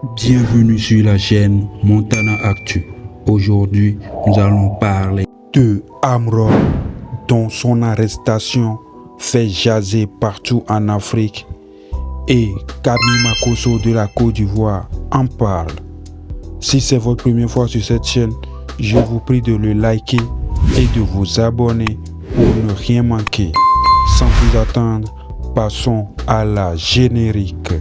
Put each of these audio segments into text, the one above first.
Bienvenue sur la chaîne Montana Actu. Aujourd'hui, nous allons parler de Amron, dont son arrestation fait jaser partout en Afrique, et Kami Makosso de la Côte d'Ivoire en parle. Si c'est votre première fois sur cette chaîne, je vous prie de le liker et de vous abonner pour ne rien manquer. Sans plus attendre, passons à la générique.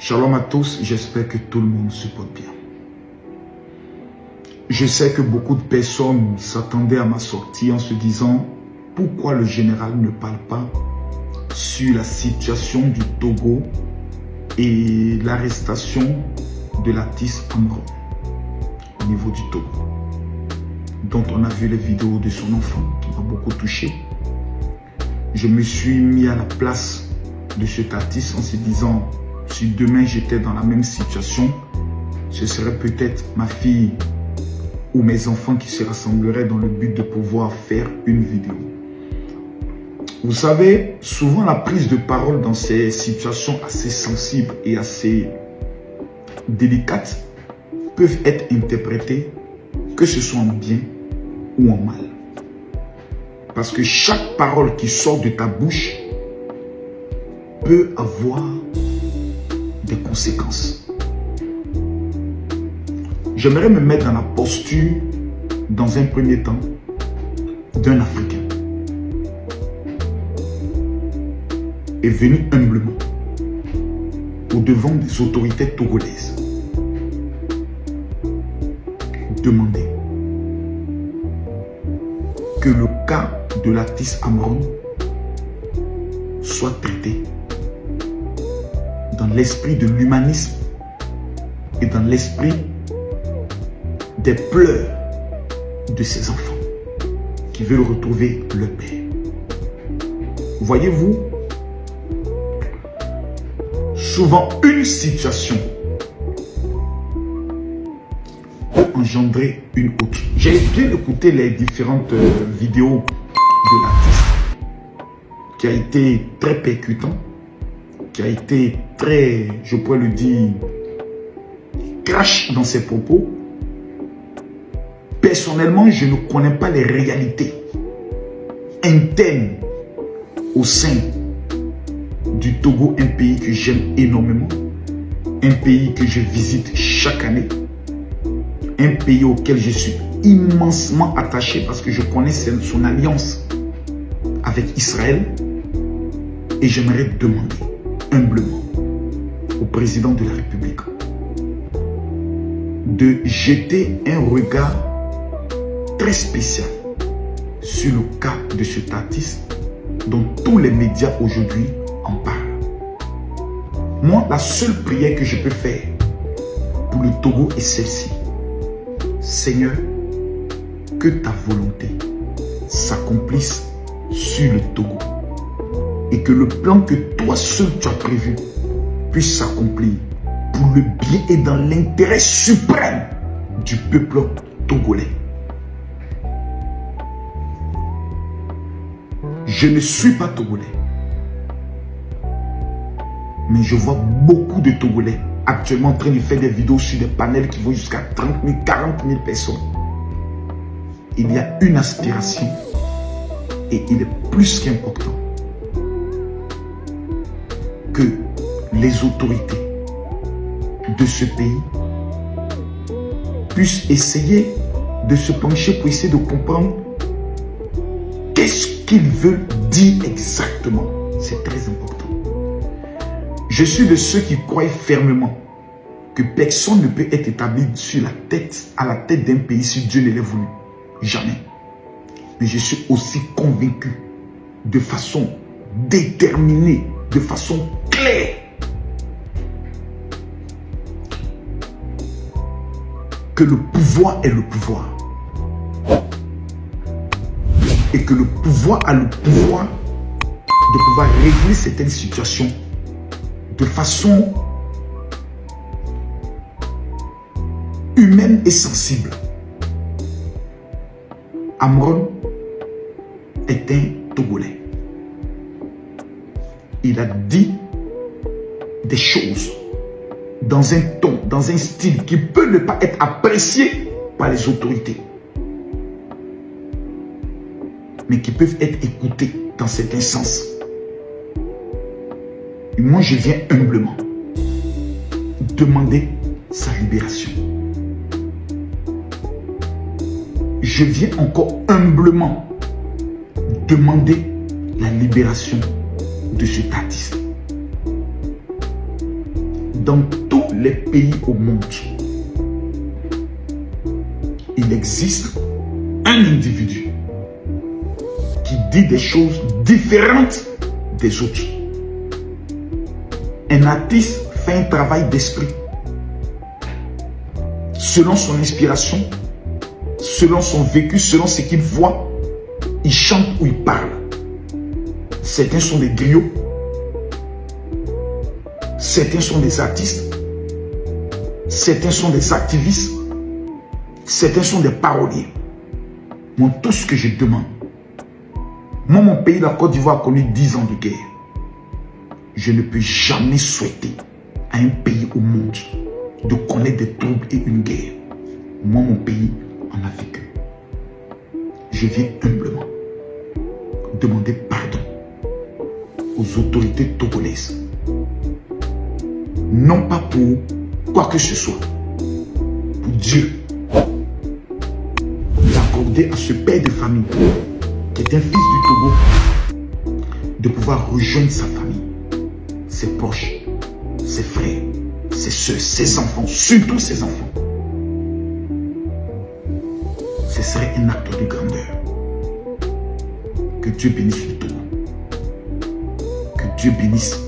Shalom à tous, j'espère que tout le monde se porte bien. Je sais que beaucoup de personnes s'attendaient à ma sortie en se disant pourquoi le général ne parle pas sur la situation du Togo et l'arrestation de l'artiste Amron au niveau du Togo, dont on a vu les vidéos de son enfant qui m'a beaucoup touché. Je me suis mis à la place de cet artiste en se disant, si demain j'étais dans la même situation, ce serait peut-être ma fille ou mes enfants qui se rassembleraient dans le but de pouvoir faire une vidéo. Vous savez, souvent la prise de parole dans ces situations assez sensibles et assez délicates peuvent être interprétées, que ce soit en bien ou en mal. Parce que chaque parole qui sort de ta bouche peut avoir des conséquences. J'aimerais me mettre dans la posture, dans un premier temps, d'un Africain. Et venu humblement au devant des autorités togolaises. Demander que le cas de l'artiste Amron soit traité dans l'esprit de l'humanisme et dans l'esprit des pleurs de ces enfants qui veulent retrouver leur père. Voyez-vous, souvent une situation peut engendrer une autre. J'ai bien écouté les différentes vidéos de l'artiste qui a été très percutant, qui a été très, je pourrais le dire, crash dans ses propos. Personnellement, je ne connais pas les réalités internes au sein du Togo, un pays que j'aime énormément, un pays que je visite chaque année, un pays auquel je suis immensement attaché parce que je connais son alliance avec Israël, et j'aimerais demander humblement au président de la République de jeter un regard très spécial sur le cas de cet artiste dont tous les médias aujourd'hui en parlent. Moi, la seule prière que je peux faire pour le Togo est celle-ci. Seigneur, que ta volonté s'accomplisse sur le Togo et que le plan que toi seul tu as prévu puisse s'accomplir pour le bien et dans l'intérêt suprême du peuple togolais. Je ne suis pas togolais, mais je vois beaucoup de Togolais actuellement en train de faire des vidéos sur des panels qui vont jusqu'à 30 000, 40 000 personnes. Il y a une aspiration et il est plus qu'important que les autorités de ce pays puissent essayer de se pencher pour essayer de comprendre qu'est-ce qu'ils veulent dire exactement. C'est très important. Je suis de ceux qui croient fermement que personne ne peut être établi à la tête d'un pays si Dieu ne l'a voulu. Jamais. Mais je suis aussi convaincu de façon déterminée, de façon claire, que le pouvoir est le pouvoir. Et que le pouvoir a le pouvoir de pouvoir régler certaines situations de façon humaine et sensible. Amron est un Togolais. Il a dit des choses dans un ton, dans un style qui peut ne pas être apprécié par les autorités, mais qui peuvent être écoutés dans certains sens. Et moi, je viens humblement demander sa libération. Je viens encore humblement demander la libération de cet artiste. Dans tous les pays au monde, il existe un individu qui dit des choses différentes des autres. Un artiste fait un travail d'esprit selon son inspiration, selon son vécu, selon ce qu'il voit. Il chante ou il parle. Certains sont des griots, certains sont des artistes, certains sont des activistes, certains sont des paroliers. Moi, tout ce que je demande, moi, mon pays, la Côte d'Ivoire, a connu 10 ans de guerre. Je ne peux jamais souhaiter à un pays au monde de connaître des troubles et une guerre. Moi, mon pays en a vécu. Je viens humblement demander pardon aux autorités togolaises. Non pas pour quoi que ce soit, pour Dieu, d'accorder à ce père de famille, qui est un fils du Togo, de pouvoir rejoindre sa famille, ses proches, ses frères, ses soeurs, ses enfants, surtout ses enfants. Ce serait un acte de grandeur. Que Dieu bénisse le Togo. Que Dieu bénisse